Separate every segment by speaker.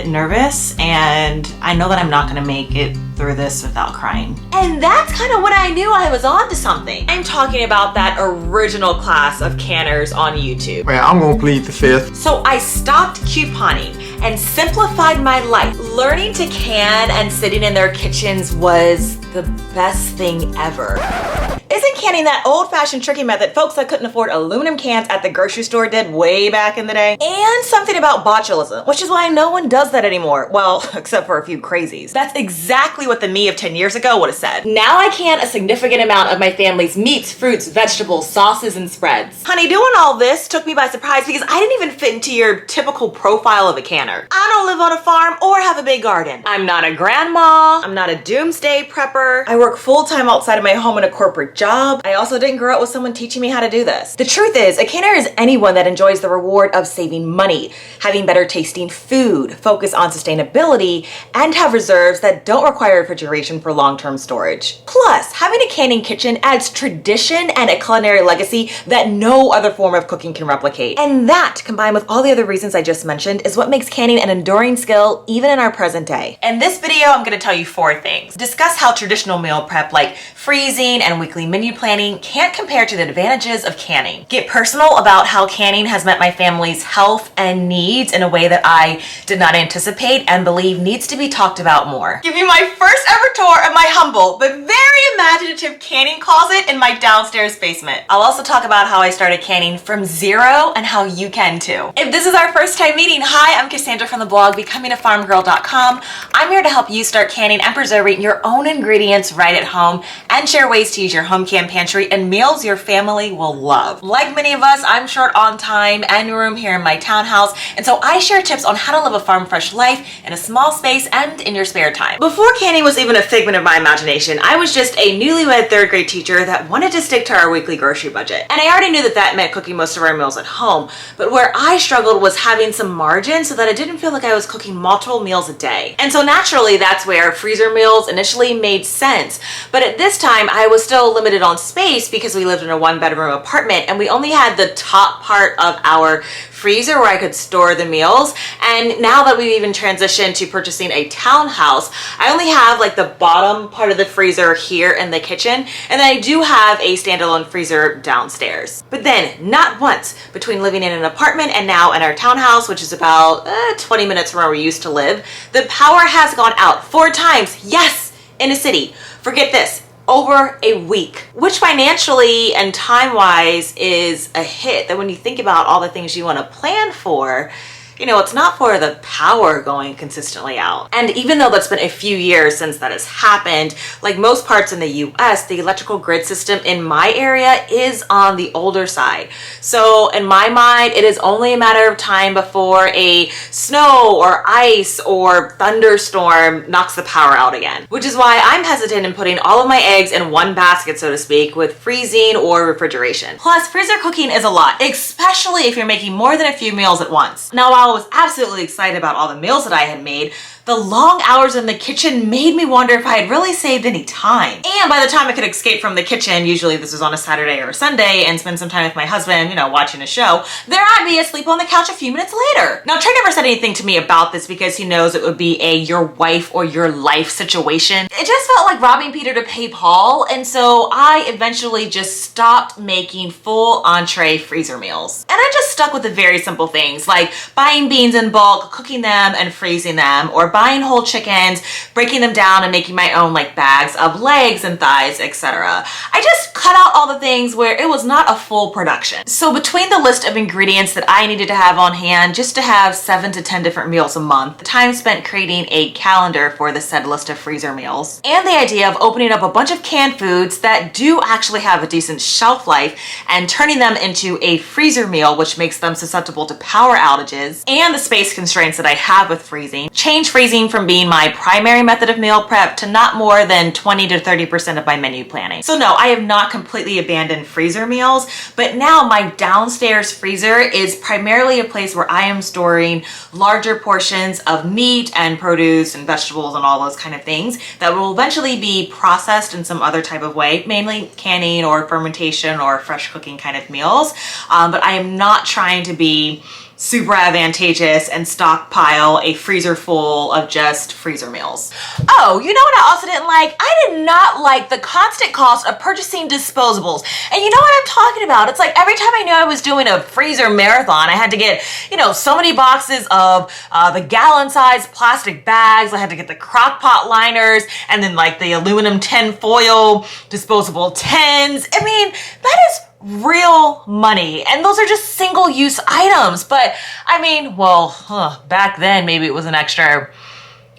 Speaker 1: bit nervous, and I know that I'm not gonna make it through this without crying.
Speaker 2: And that's kind of when I knew I was on to something. I'm talking about that original class of canners on YouTube.
Speaker 3: Well, I'm gonna plead the fifth.
Speaker 2: So I stopped couponing and simplified my life. Learning to can and sitting in their kitchens was the best thing ever. Isn't canning that old-fashioned tricky method folks that couldn't afford aluminum cans at the grocery store did way back in the day? And something about botulism, which is why no one does that anymore. Well, except for a few crazies. That's exactly what the me of 10 years ago would have said. Now I can a significant amount of my family's meats, fruits, vegetables, sauces, and spreads. Honey, doing all this took me by surprise because I didn't even fit into your typical profile of a canner. I don't live on a farm or have a big garden. I'm not a grandma. I'm not a doomsday prepper. I work full-time outside of my home in a corporate job. I also didn't grow up with someone teaching me how to do this. The truth is, a canner is anyone that enjoys the reward of saving money, having better tasting food, focus on sustainability, and have reserves that don't require refrigeration for long-term storage. Plus, having a canning kitchen adds tradition and a culinary legacy that no other form of cooking can replicate. And that, combined with all the other reasons I just mentioned, is what makes canning an enduring skill even in our present day. In this video, I'm gonna tell you 4 things. Discuss how traditional meal prep like freezing and weekly menu planning can't compare to the advantages of canning. Get personal about how canning has met my family's health and needs in a way that I did not anticipate and believe needs to be talked about more. Give you my first ever tour of my humble but very imaginative canning closet in my downstairs basement. I'll also talk about how I started canning from zero and how you can too. If this is our first time meeting, hi, I'm Cassandra from the blog becomingafarmgirl.com. I'm here to help you start canning and preserving your own ingredients right at home and share ways to use your home canned pantry and meals your family will love. Like many of us, I'm short on time and room here in my townhouse, and so I share tips on how to live a farm fresh life in a small space and in your spare time. Before canning was even a figment of my imagination, I was just a newlywed 3rd grade teacher that wanted to stick to our weekly grocery budget. And I already knew that that meant cooking most of our meals at home, but where I struggled was having some margin so that it didn't feel like I was cooking multiple meals a day. And so naturally, that's where freezer meals initially made sense. But at this time, I was still limited on space because we lived in a 1-bedroom apartment and we only had the top part of our freezer where I could store the meals. And now that we've even transitioned to purchasing a townhouse, I only have like the bottom part of the freezer here in the kitchen, and then I do have a standalone freezer downstairs. But then, not once, between living in an apartment and now in our townhouse, which is about 20 minutes from where we used to live, the power has gone out 4 times, yes, in a city. Forget this. Over a week, which financially and time-wise is a hit that when you think about all the things you want to plan for, you know, it's not for the power going consistently out. And even though that's been a few years since that has happened, like most parts in the US, the electrical grid system in my area is on the older side. So in my mind, it is only a matter of time before a snow or ice or thunderstorm knocks the power out again. Which is why I'm hesitant in putting all of my eggs in one basket, so to speak, with freezing or refrigeration. Plus, freezer cooking is a lot, especially if you're making more than a few meals at once. Now, while I was absolutely excited about all the meals that I had made, the long hours in the kitchen made me wonder if I had really saved any time. And by the time I could escape from the kitchen, usually this was on a Saturday or a Sunday, and spend some time with my husband, you know, watching a show, there I'd be asleep on the couch a few minutes later. Now, Trey never said anything to me about this because he knows it would be a your wife or your life situation. It just felt like robbing Peter to pay Paul, and so I eventually just stopped making full entree freezer meals. And I just stuck with the very simple things like buying beans in bulk, cooking them and freezing them, or buying whole chickens, breaking them down and making my own like bags of legs and thighs, etc. I just cut out all the things where it was not a full production. So between the list of ingredients that I needed to have on hand just to have 7 to 10 different meals a month, the time spent creating a calendar for the said list of freezer meals, and the idea of opening up a bunch of canned foods that do actually have a decent shelf life and turning them into a freezer meal, which makes them susceptible to power outages, and the space constraints that I have with freezing, change freezing from being my primary method of meal prep to not more than 20 to 30% of my menu planning. So no, I have not completely abandoned freezer meals, but now my downstairs freezer is primarily a place where I am storing larger portions of meat and produce and vegetables and all those kind of things that will eventually be processed in some other type of way, mainly canning or fermentation or fresh cooking kind of meals. But I am not trying to be
Speaker 1: super advantageous and stockpile a freezer full of just freezer meals.
Speaker 2: Oh, you know what I also didn't like? I did not like the constant cost of purchasing disposables. And you know what I'm talking about? It's like every time I knew I was doing a freezer marathon, I had to get, so many boxes of the gallon-sized plastic bags. I had to get the crock pot liners and then like the aluminum tin foil disposable tins. I mean, that is real money, and those are just single-use items. But I mean, back then maybe it was an extra,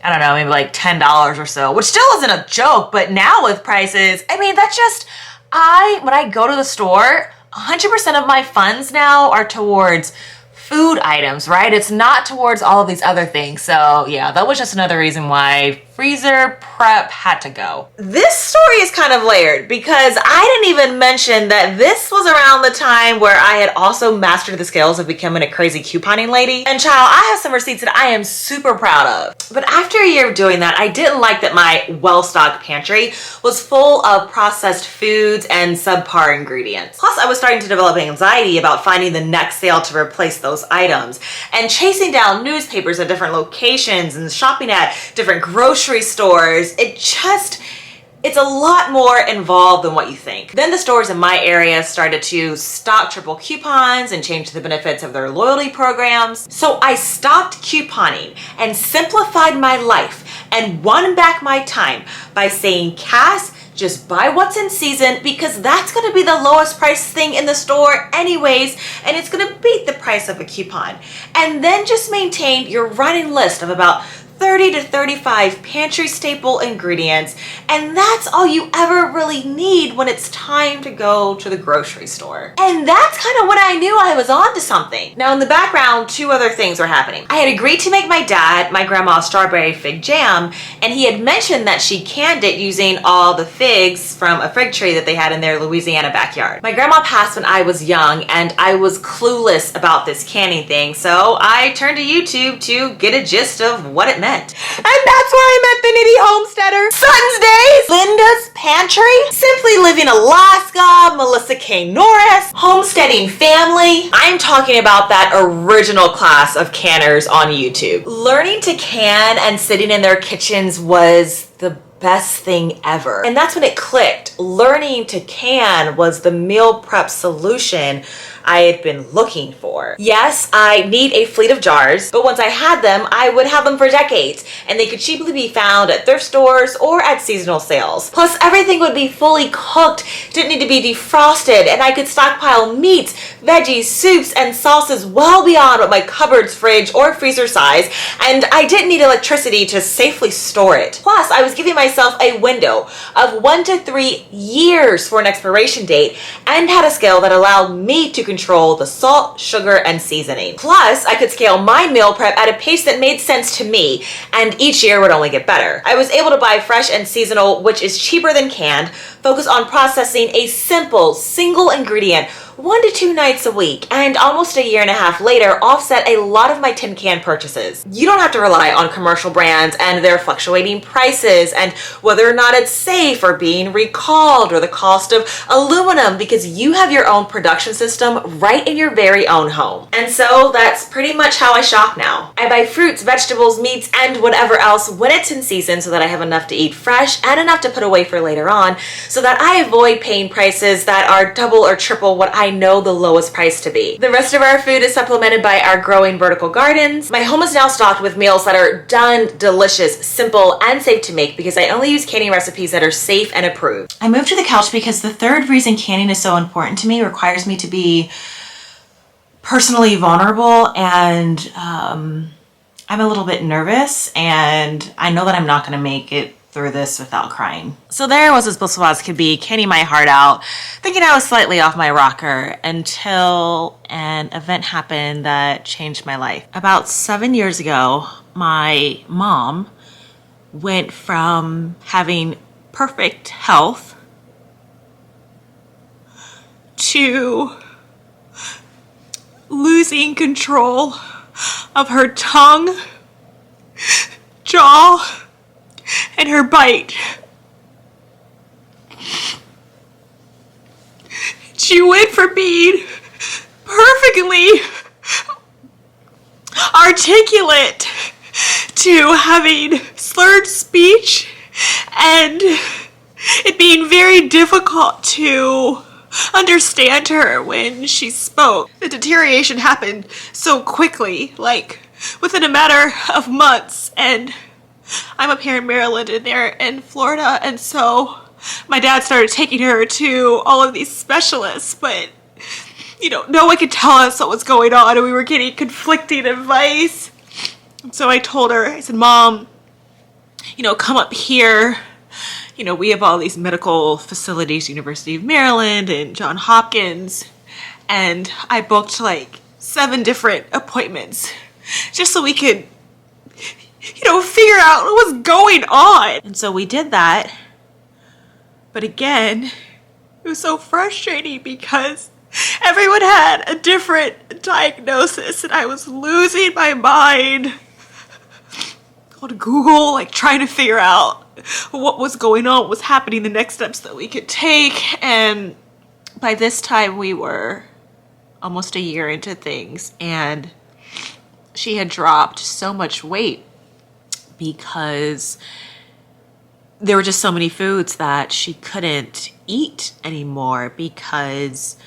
Speaker 2: I don't know, maybe like $10 or so, which still isn't a joke. But now with prices, I mean, that's just, when I go to the store, 100% of my funds now are towards food items, right? It's not towards all of these other things. So yeah, that was just another reason why freezer prep had to go. This story is kind of layered because I didn't even mention that this was around the time where I had also mastered the skills of becoming a crazy couponing lady. And child, I have some receipts that I am super proud of. But after a year of doing that, I didn't like that my well-stocked pantry was full of processed foods and subpar ingredients. Plus, I was starting to develop anxiety about finding the next sale to replace those items and chasing down newspapers at different locations and shopping at different grocery stores. It's a lot more involved than what you think. Then the stores in my area started to stock triple coupons and change the benefits of their loyalty programs. So I stopped couponing and simplified my life and won back my time by saying, Cass, just buy what's in season because that's going to be the lowest price thing in the store anyways, and it's going to beat the price of a coupon. And then just maintain your running list of about 30 to 35 pantry staple ingredients, and that's all you ever really need when it's time to go to the grocery store. And that's kind of when I knew I was onto something. Now in the background, two other things were happening. I had agreed to make my dad my grandma's strawberry fig jam, and he had mentioned that she canned it using all the figs from a fig tree that they had in their Louisiana backyard. My grandma passed when I was young, and I was clueless about this canning thing, so I turned to YouTube to get a gist of what it meant. And that's where I met the Nitty Homesteader, Sutton's Days, Linda's Pantry, Simply Living Alaska, Melissa K. Norris, Homesteading Family. I'm talking about that original class of canners on YouTube. Learning to can and sitting in their kitchens was the best thing ever. And that's when it clicked. Learning to can was the meal prep solution I had been looking for. Yes, I need a fleet of jars, but once I had them, I would have them for decades, and they could cheaply be found at thrift stores or at seasonal sales. Plus, everything would be fully cooked, didn't need to be defrosted, and I could stockpile meats, veggies, soups, and sauces well beyond what my cupboard's fridge or freezer size, and I didn't need electricity to safely store it. Plus, I was giving myself a window of 1 to 3 years for an expiration date and had a scale that allowed me to control the salt, sugar, and seasoning. Plus, I could scale my meal prep at a pace that made sense to me, and each year would only get better. I was able to buy fresh and seasonal, which is cheaper than canned, focus on processing a simple, single ingredient 1 to 2 nights a week, and almost a year and a half later offset a lot of my tin can purchases. You don't have to rely on commercial brands and their fluctuating prices and whether or not it's safe or being recalled or the cost of aluminum, because you have your own production system right in your very own home. And so that's pretty much how I shop now. I buy fruits, vegetables, meats, and whatever else when it's in season so that I have enough to eat fresh and enough to put away for later on, so that I avoid paying prices that are double or triple what I know the lowest price to be. The rest of our food is supplemented by our growing vertical gardens. My home is now stocked with meals that are done, delicious, simple, and safe to make because I only use canning recipes that are safe and approved.
Speaker 1: I moved to the couch because the third reason canning is so important to me requires me to be personally vulnerable, and I'm a little bit nervous, and I know that I'm not going to make it through this without crying. So there was as blissful as could be, canning my heart out, thinking I was slightly off my rocker, until an event happened that changed my life. About 7 years ago, my mom went from having perfect health to losing control of her tongue, jaw, and her bite. She went from being perfectly articulate to having slurred speech and it being very difficult to understand her when she spoke. The deterioration happened so quickly, like within a matter of months, and I'm up here in Maryland and they're in Florida, and so my dad started taking her to all of these specialists, but no one could tell us what was going on and we were getting conflicting advice. So I told her, I said, Mom, come up here. We have all these medical facilities, University of Maryland and Johns Hopkins, and I booked like 7 different appointments just so we could, figure out what was going on. And so we did that. But again, it was so frustrating because everyone had a different diagnosis and I was losing my mind on Google, like trying to figure out what was going on, what was happening, the next steps that we could take. And by this time we were almost a year into things and she had dropped so much weight because there were just so many foods that she couldn't eat anymore because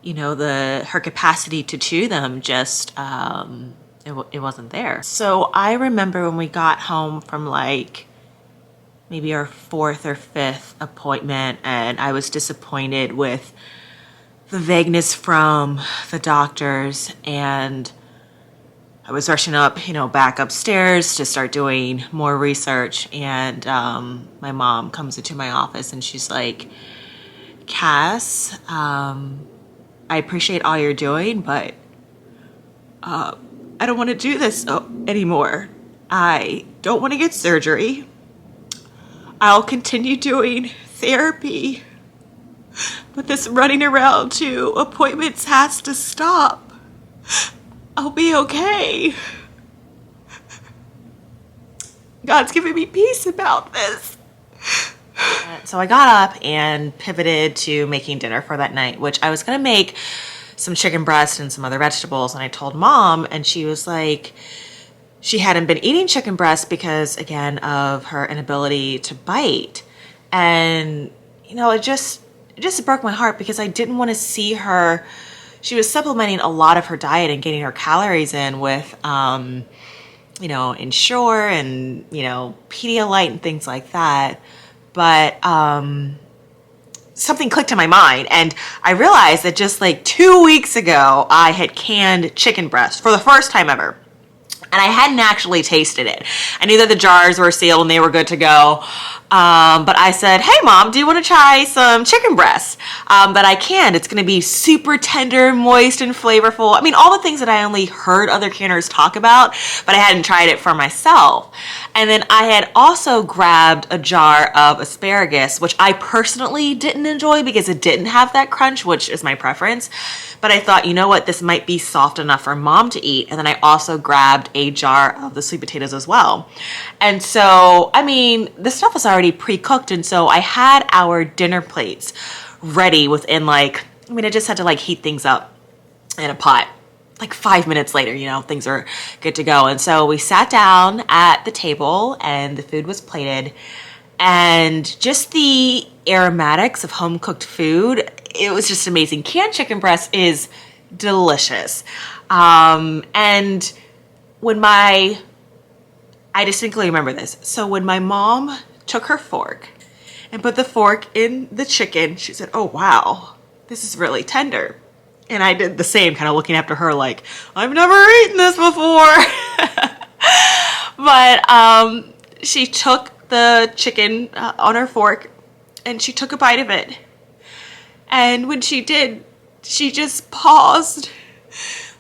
Speaker 1: her capacity to chew them just it wasn't there. So I remember when we got home from like maybe our 4th or 5th appointment, and I was disappointed with the vagueness from the doctors, and I was rushing up, back upstairs to start doing more research, and my mom comes into my office and she's like, Cass, I appreciate all you're doing, but I don't want to do this anymore. I don't want to get surgery. I'll continue doing therapy, but this running around to appointments has to stop. I'll be okay. God's giving me peace about this. So I got up and pivoted to making dinner for that night, which I was going to make some chicken breast and some other vegetables. And I told Mom, and she was like, she hadn't been eating chicken breast because, again, of her inability to bite. And, it just broke my heart because I didn't want to see her. She was supplementing a lot of her diet and getting her calories in with, Ensure and, Pedialyte and things like that. But something clicked in my mind, and I realized that just like 2 weeks ago, I had canned chicken breast for the first time ever. And I hadn't actually tasted it. I knew that the jars were sealed and they were good to go. But I said, hey, Mom, do you want to try some chicken breast that I canned? It's going to be super tender, moist, and flavorful. I mean, all the things that I only heard other canners talk about, but I hadn't tried it for myself. And then I had also grabbed a jar of asparagus, which I personally didn't enjoy because it didn't have that crunch, which is my preference. But I thought, you know what, this might be soft enough for Mom to eat. And then I also grabbed a jar of the sweet potatoes as well. And so, I mean, the stuff was already pre-cooked. And so I had our dinner plates ready within I just had to heat things up in a pot. 5 minutes later, things are good to go. And so we sat down at the table and the food was plated. And just the aromatics of home-cooked food, it was just amazing. Canned chicken breast is delicious. And when I distinctly remember this. So when my mom took her fork and put the fork in the chicken, she said, oh, wow, this is really tender. And I did the same, kind of looking after her like, I've never eaten this before. But she took the chicken on her fork and she took a bite of it. And when she did, she just paused.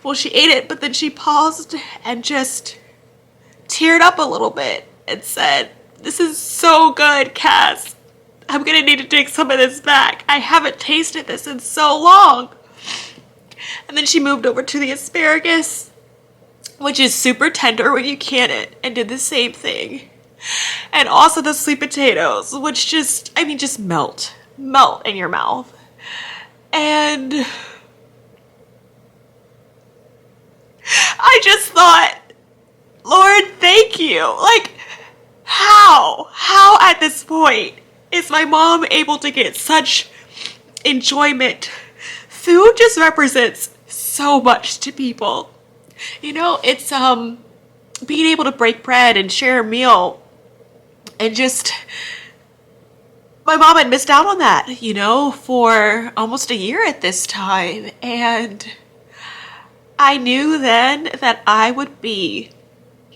Speaker 1: Well, she ate it, but then she paused and just teared up a little bit and said, this is so good, Cass. I'm going to need to take some of this back. I haven't tasted this in so long. And then she moved over to the asparagus, which is super tender when you can it, and did the same thing. And also the sweet potatoes, which just melt in your mouth. And I just thought,
Speaker 3: thank you. Like, how at this point is my mom able to get such enjoyment? Food just represents so much to people. You know, it's being able to break bread and share a meal, and just, my mom had missed out on that, you know, for almost a year at this time. And I knew then that I would be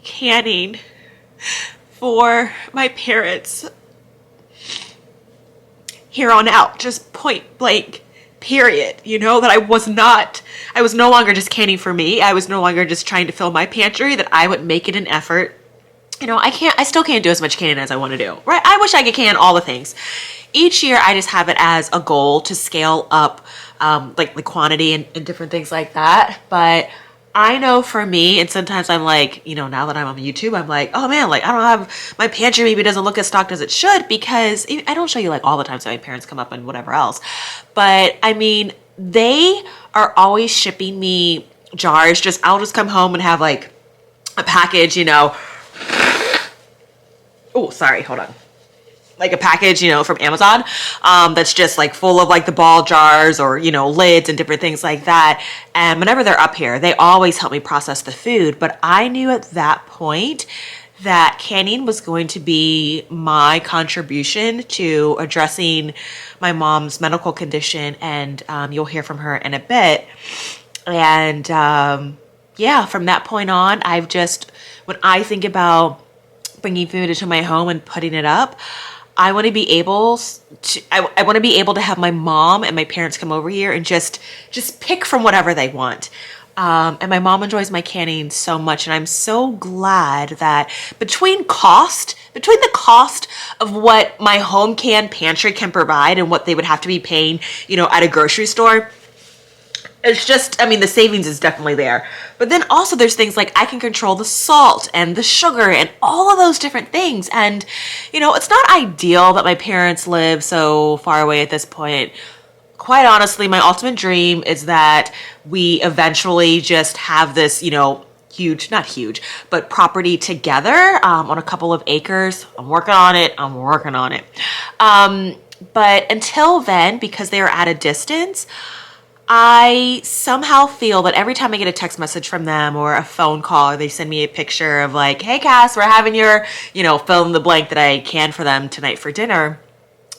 Speaker 3: canning for my parents here on out, just point blank, period. You know, that I was no longer just canning for me. I was no longer just trying to fill my pantry, that I would make it an effort. You know, I still can't do as much canning as I want to do, right? I wish I could can all the things. Each year, I just have it as a goal to scale up, like the quantity and different things like that. But I know for me, and sometimes I'm like, you know, now that I'm on YouTube, I'm like, oh man, like I don't have, my pantry maybe doesn't look as stocked as it should, because I don't show you like all the times that my parents come up and whatever else. But I mean, they are always shipping me jars. I'll just come home and have like a package, you know. Oh, sorry, hold on. Like a package, you know, from Amazon, that's just like full of like the ball jars or, you know, lids and different things like that. And whenever they're up here, they always help me process the food. But I knew at that point that canning was going to be my contribution to addressing my mom's medical condition. And you'll hear from her in a bit. And yeah, from that point on, when I think about bringing food into my home and putting it up, I want to be able to have my mom and my parents come over here and just pick from whatever they want. And my mom enjoys my canning so much, and I'm so glad that between the cost of what my home can pantry can provide and what they would have to be paying, you know, at a grocery store, it's just, I mean, the savings is definitely there. But then also there's things like I can control the salt and the sugar and all of those different things. And, you know, it's not ideal that my parents live so far away at this point. Quite honestly, my ultimate dream is that we eventually just have this, you know, not huge, but property together on a couple of acres. I'm working on it. But until then, because they are at a distance, I somehow feel that every time I get a text message from them or a phone call, or they send me a picture of like, hey Cass, we're having your, you know, fill in the blank that I can for them tonight for dinner.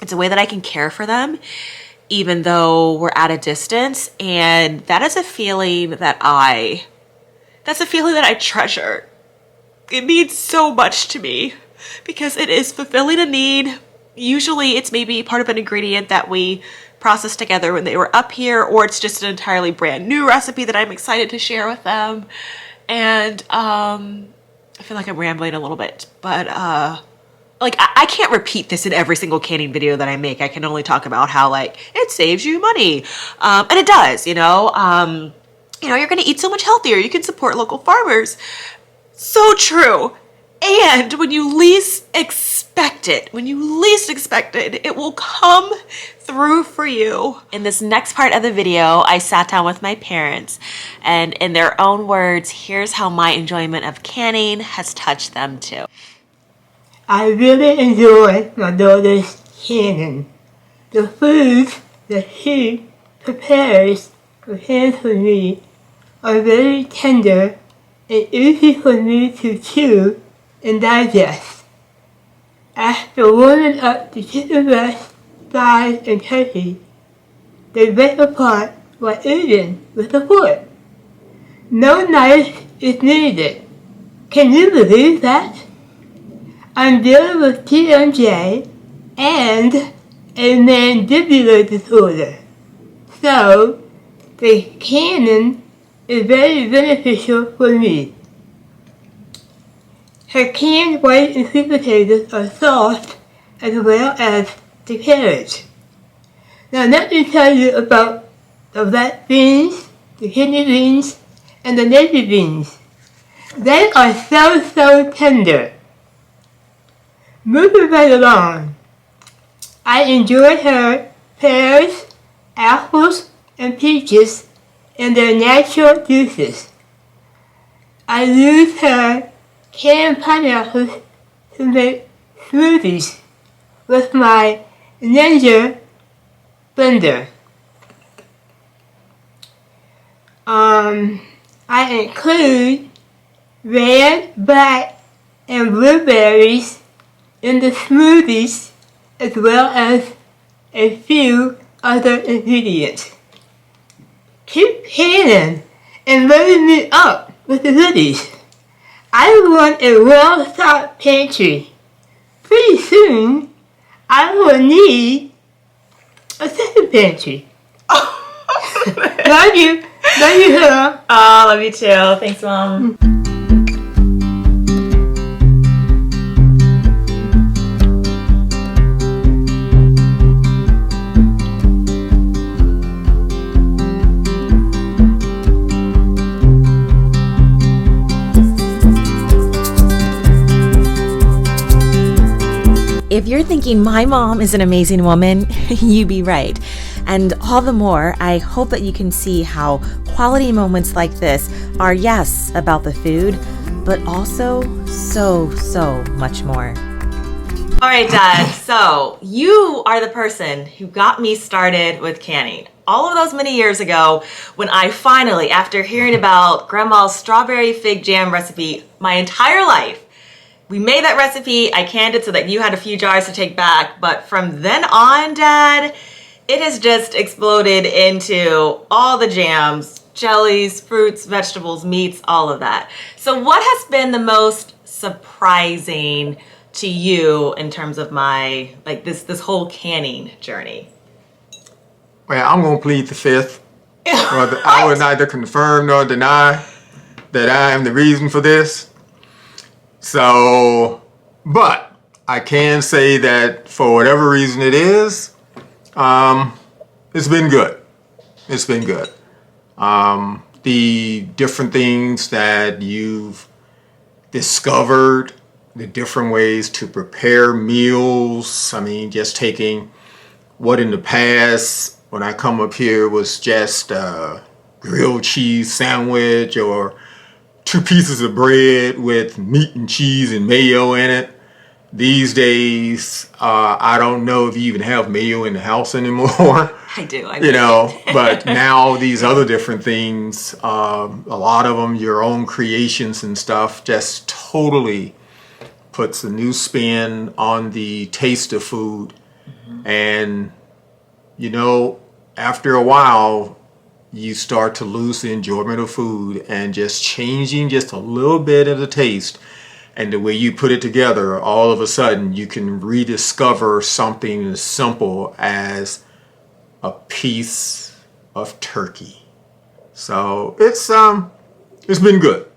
Speaker 3: It's a way that I can care for them, even though we're at a distance. And that is a feeling that I treasure. It means so much to me because it is fulfilling a need. Usually it's maybe part of an ingredient that we processed together when they were up here, or it's just an entirely brand new recipe that I'm excited to share with them. And I feel like I'm rambling a little bit, but like I can't repeat this in every single canning video that I make. I can only talk about how like it saves you money, and it does. You know, you're going to eat so much healthier. You can support local farmers. So true. And when you least expect it, it will come through for you. In this next part of the video, I sat down with my parents, and in their own words, here's how my enjoyment of canning has touched them too.
Speaker 4: I really enjoy my daughter's canning. The foods that she prepares for me are very tender and easy for me to chew and digest. After warming up the chicken breast, thighs, and turkey, they break apart while eaten with a fork. No knife is needed. Can you believe that? I'm dealing with TMJ and a mandibular disorder, so the canning is very beneficial for me. Her canned white and sweet potatoes are soft as well as the carrots. Now let me tell you about the red beans, the kidney beans, and the navy beans. They are so tender. Moving right along, I enjoy her pears, apples, and peaches and their natural juices. I use her canned pineapples to make smoothies with my Ninja blender. I include red, black, and blueberries in the smoothies, as well as a few other ingredients. Keep canning and loading me up with the goodies. I want a well-stocked pantry. Pretty soon, I will need a second pantry. Love you. Love you, Hannah.
Speaker 2: Oh, love you too. Thanks, Mom. If you're thinking my mom is an amazing woman, you be right. And all the more, I hope that you can see how quality moments like this are, yes, about the food, but also so much more. All right, Dad, so you are the person who got me started with canning. All of those many years ago, when I finally, after hearing about Grandma's strawberry fig jam recipe my entire life, we made that recipe, I canned it so that you had a few jars to take back, but from then on, Dad, it has just exploded into all the jams, jellies, fruits, vegetables, meats, all of that. So what has been the most surprising to you in terms of my, like this whole canning journey?
Speaker 5: Well, I'm going to plead the fifth. I would neither confirm nor deny that I am the reason for this. So, but I can say that for whatever reason it is, it's been good. It's been good. The different things that you've discovered, the different ways to prepare meals. I mean, just taking what in the past, when I come up here, was just a grilled cheese sandwich or 2 pieces of bread with meat and cheese and mayo in it. These days, I don't know if you even have mayo in the house anymore.
Speaker 2: I do.
Speaker 5: But now these other different things, a lot of them, your own creations and stuff, just totally puts a new spin on the taste of food. Mm-hmm. And, after a while, you start to lose the enjoyment of food, and just changing just a little bit of the taste and the way you put it together, all of a sudden you can rediscover something as simple as a piece of turkey. So it's been good.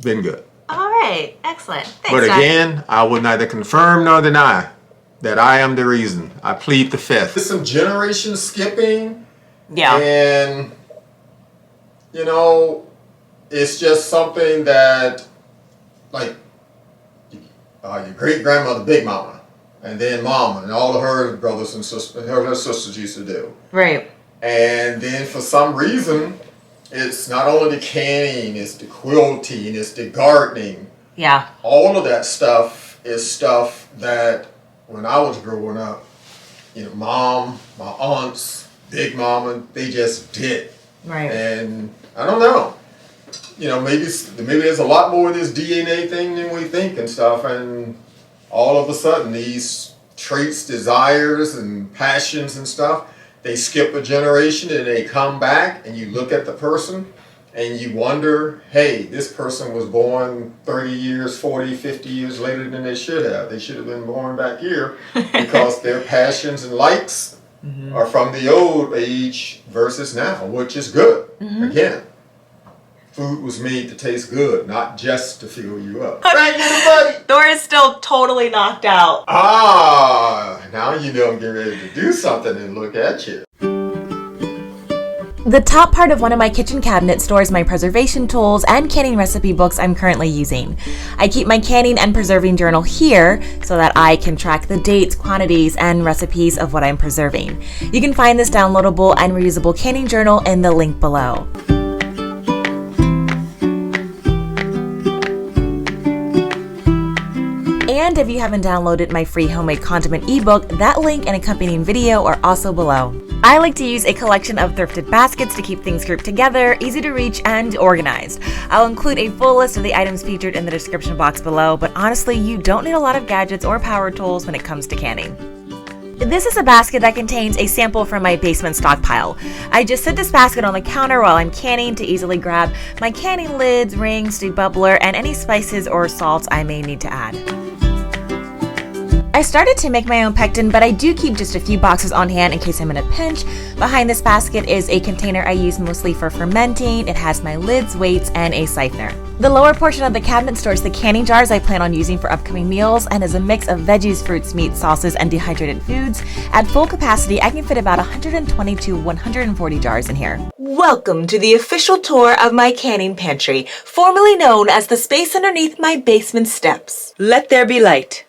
Speaker 5: Been good.
Speaker 2: All right, excellent. Thanks,
Speaker 5: but
Speaker 2: Dad.
Speaker 5: again, I will neither confirm nor deny that I am the reason. I plead the fifth. There's some generation skipping.
Speaker 2: Yeah.
Speaker 5: And, it's just something that, like, your great-grandmother, Big Mama, and then Mama, and all of her brothers and sisters, her sisters used to do.
Speaker 2: Right.
Speaker 5: And then for some reason, it's not only the canning, it's the quilting, it's the gardening.
Speaker 2: Yeah.
Speaker 5: All of that stuff is stuff that, when I was growing up, Mom, my aunts, Big Mama, they just did.
Speaker 2: Right.
Speaker 5: And I don't know. Maybe there's a lot more of this DNA thing than we think and stuff. And all of a sudden, these traits, desires, and passions and stuff, they skip a generation and they come back, and you look at the person and you wonder, hey, this person was born 30 years, 40, 50 years later than they should have. They should have been born back here because their passions and likes are from the old age versus now, which is good. Again, food was made to taste good, not just to fill you up. Right, everybody?
Speaker 2: Door is still totally knocked out.
Speaker 5: Now I'm getting ready to do something, and look at you.
Speaker 2: The top part of one of my kitchen cabinets stores my preservation tools and canning recipe books I'm currently using. I keep my canning and preserving journal here so that I can track the dates, quantities, and recipes of what I'm preserving. You can find this downloadable and reusable canning journal in the link below. And if you haven't downloaded my free homemade condiment ebook, that link and accompanying video are also below. I like to use a collection of thrifted baskets to keep things grouped together, easy to reach, and organized. I'll include a full list of the items featured in the description box below, but honestly, you don't need a lot of gadgets or power tools when it comes to canning. This is a basket that contains a sample from my basement stockpile. I just set this basket on the counter while I'm canning to easily grab my canning lids, rings, debubbler, and any spices or salts I may need to add. I started to make my own pectin, but I do keep just a few boxes on hand in case I'm in a pinch. Behind this basket is a container I use mostly for fermenting. It has my lids, weights, and a siphoner. The lower portion of the cabinet stores the canning jars I plan on using for upcoming meals and is a mix of veggies, fruits, meats, sauces, and dehydrated foods. At full capacity, I can fit about 120 to 140 jars in here.
Speaker 3: Welcome to the official tour of my canning pantry, formerly known as the space underneath my basement steps. Let there be light.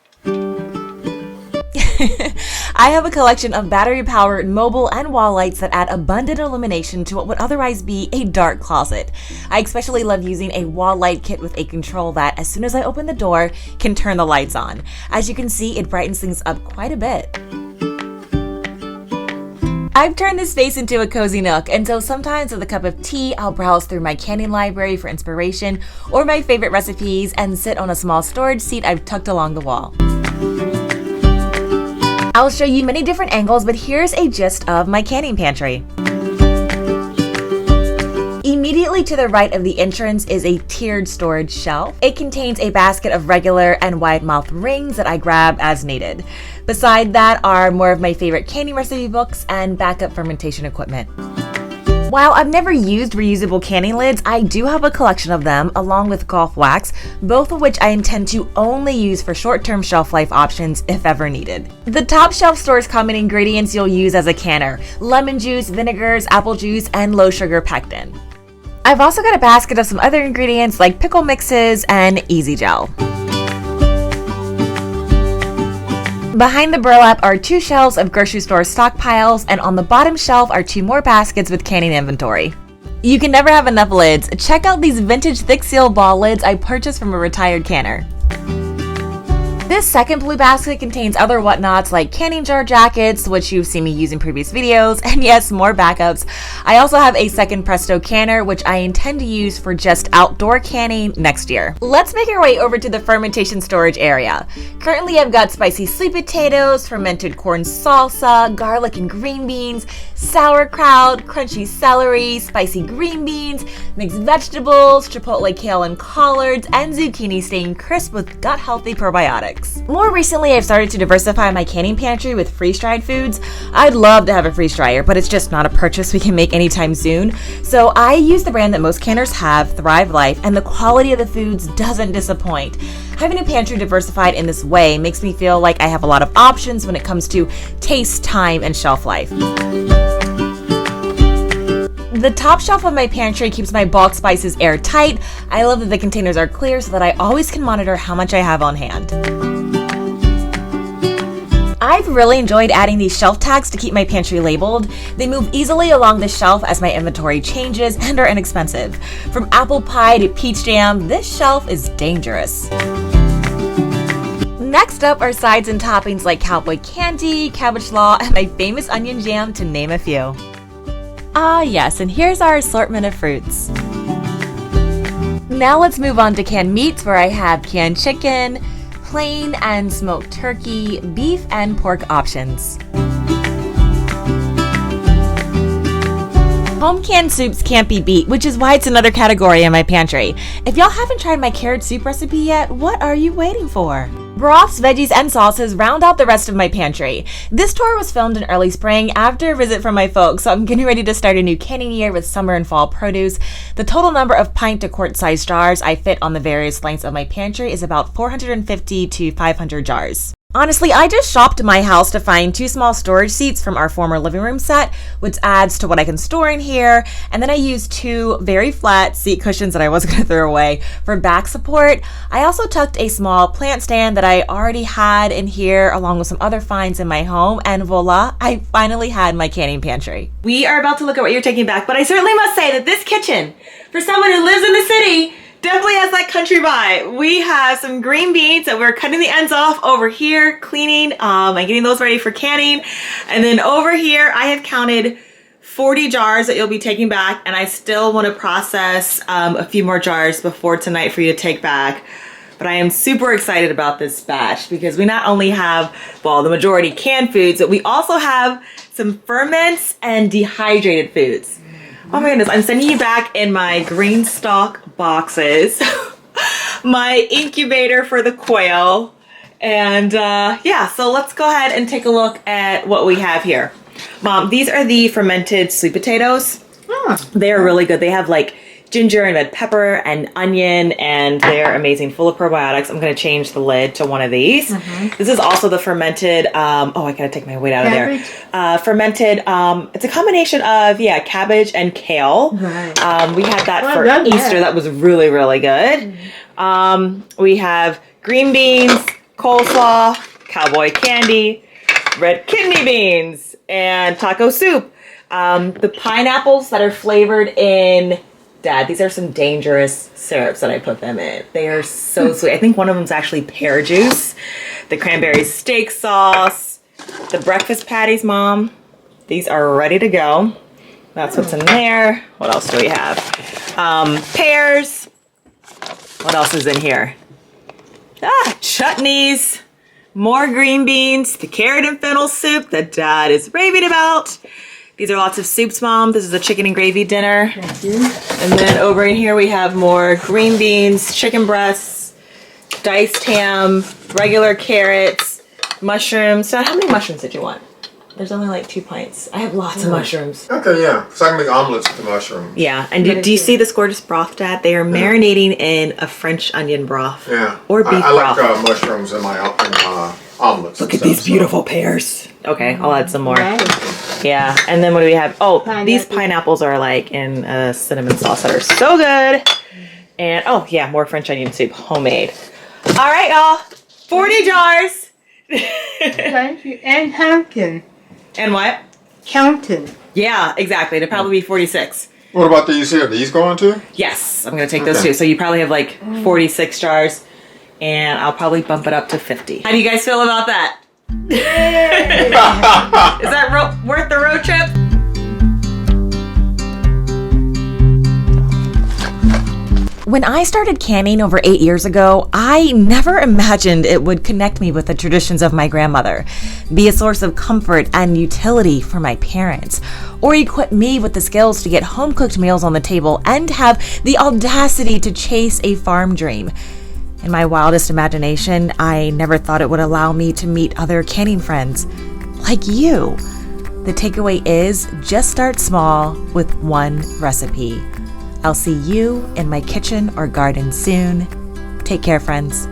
Speaker 2: I have a collection of battery-powered mobile and wall lights that add abundant illumination to what would otherwise be a dark closet. I especially love using a wall light kit with a control that, as soon as I open the door, can turn the lights on. As you can see, it brightens things up quite a bit. I've turned this space into a cozy nook, and so sometimes with a cup of tea, I'll browse through my canning library for inspiration or my favorite recipes and sit on a small storage seat I've tucked along the wall. I'll show you many different angles, but here's a gist of my canning pantry. Immediately to the right of the entrance is a tiered storage shelf. It contains a basket of regular and wide-mouthed rings that I grab as needed. Beside that are more of my favorite canning recipe books and backup fermentation equipment. While I've never used reusable canning lids, I do have a collection of them along with golf wax, both of which I intend to only use for short-term shelf life options if ever needed. The top shelf stores common ingredients you'll use as a canner: lemon juice, vinegars, apple juice, and low sugar pectin. I've also got a basket of some other ingredients like pickle mixes and easy gel. Behind the burlap are 2 shelves of grocery store stockpiles, and on the bottom shelf are 2 more baskets with canning inventory. You can never have enough lids. Check out these vintage thick seal ball lids I purchased from a retired canner. This second blue basket contains other whatnots like canning jar jackets, which you've seen me use in previous videos, and yes, more backups. I also have a second Presto canner, which I intend to use for just outdoor canning next year. Let's make our way over to the fermentation storage area. Currently, I've got spicy sweet potatoes, fermented corn salsa, garlic and green beans, sauerkraut, crunchy celery, spicy green beans, mixed vegetables, chipotle kale and collards, and zucchini staying crisp with gut-healthy probiotics. More recently, I've started to diversify my canning pantry with freeze-dried foods. I'd love to have a freeze dryer, but it's just not a purchase we can make anytime soon. So I use the brand that most canners have, Thrive Life, and the quality of the foods doesn't disappoint. Having a pantry diversified in this way makes me feel like I have a lot of options when it comes to taste, time, and shelf life. The top shelf of my pantry keeps my bulk spices airtight. I love that the containers are clear so that I always can monitor how much I have on hand. I've really enjoyed adding these shelf tags to keep my pantry labeled. They move easily along the shelf as my inventory changes and are inexpensive. From apple pie to peach jam, this shelf is dangerous. Next up are sides and toppings like cowboy candy, cabbage slaw, and my famous onion jam, to name a few. Ah yes, and here's our assortment of fruits. Now let's move on to canned meats, where I have canned chicken, plain and smoked turkey, beef and pork options. Home canned soups can't be beat, which is why it's another category in my pantry. If y'all haven't tried my carrot soup recipe yet, what are you waiting for? Broths, veggies, and sauces round out the rest of my pantry. This tour was filmed in early spring after a visit from my folks, so I'm getting ready to start a new canning year with summer and fall produce. The total number of pint to quart size jars I fit on the various lengths of my pantry is about 450 to 500 jars. Honestly, I just shopped my house to find 2 small storage seats from our former living room set, which adds to what I can store in here, and then I used 2 very flat seat cushions that I was going to throw away for back support. I also tucked a small plant stand that I already had in here along with some other finds in my home, and voila, I finally had my canning pantry.
Speaker 3: We are about to look at what you're taking back, but I certainly must say that this kitchen, for someone who lives in the city, definitely has that country Pantry buy. We have some green beans that we're cutting the ends off over here, cleaning and getting those ready for canning. And then over here, I have counted 40 jars that you'll be taking back, and I still want to process a few more jars before tonight for you to take back. But I am super excited about this batch because we not only have, well, the majority canned foods, but we also have some ferments and dehydrated foods. Oh my goodness, I'm sending you back in my green stock boxes, my incubator for the quail, and yeah, so let's go ahead and take a look at what we have here. Mom, these are the fermented sweet potatoes. They're really good. They have like ginger and red pepper and onion, and they're amazing, full of probiotics. I'm going to change the lid to one of these. This is also the fermented, oh, I got to take my weight out of there. Fermented, it's a combination of, yeah, cabbage and kale.
Speaker 4: Right.
Speaker 3: We had that for Easter. That was really, really good. We have green beans, coleslaw, cowboy candy, red kidney beans, and taco soup. The pineapples that are flavored in, Dad, these are some dangerous syrups that I put them in. They are so sweet. I think one of them is actually pear juice. The cranberry steak sauce. The breakfast patties, Mom. These are ready to go. That's what's in there. What else do we have? Pears. What else is in here? Chutneys. More green beans. The carrot and fennel soup that Dad is raving about. These are lots of soups, Mom. This is a chicken and gravy dinner.
Speaker 4: Thank you.
Speaker 3: And then over in here we have more green beans, chicken breasts, diced ham, regular carrots, mushrooms. Dad, how many mushrooms did you want? There's only like 2 pints. I have lots of mushrooms.
Speaker 5: Okay, yeah. So I can make omelets with the mushrooms.
Speaker 3: Yeah, and do you see this gorgeous broth, Dad? They are marinating in a French onion broth.
Speaker 5: Yeah.
Speaker 3: Or beef
Speaker 5: I
Speaker 3: broth.
Speaker 5: like mushrooms in my omelets.
Speaker 3: Look at these beautiful pears. Okay, I'll add some more.
Speaker 4: Right.
Speaker 3: Yeah, and then what do we have? Oh, these pineapples are like in a cinnamon sauce that are so good. And oh yeah, more French onion soup, homemade. All right, y'all, 40 jars.
Speaker 4: Thank you. And counting.
Speaker 3: And what?
Speaker 4: Counting.
Speaker 3: Yeah, exactly. It'll probably be 46.
Speaker 5: What about these here? These going to?
Speaker 3: Yes, I'm gonna take those
Speaker 5: Okay.
Speaker 3: too. So you probably have like 46 jars, and I'll probably bump it up to 50. How do you guys feel about that? Is that worth the road trip? When I started canning over 8 years ago, I never imagined it would connect me with the traditions of my grandmother, be a source of comfort and utility for my parents, or equip me with the skills to get home-cooked meals on the table and have the audacity to chase a farm dream. In my wildest imagination, I never thought it would allow me to meet other canning friends like you. The takeaway is just start small with one recipe. I'll see you in my kitchen or garden soon. Take care, friends.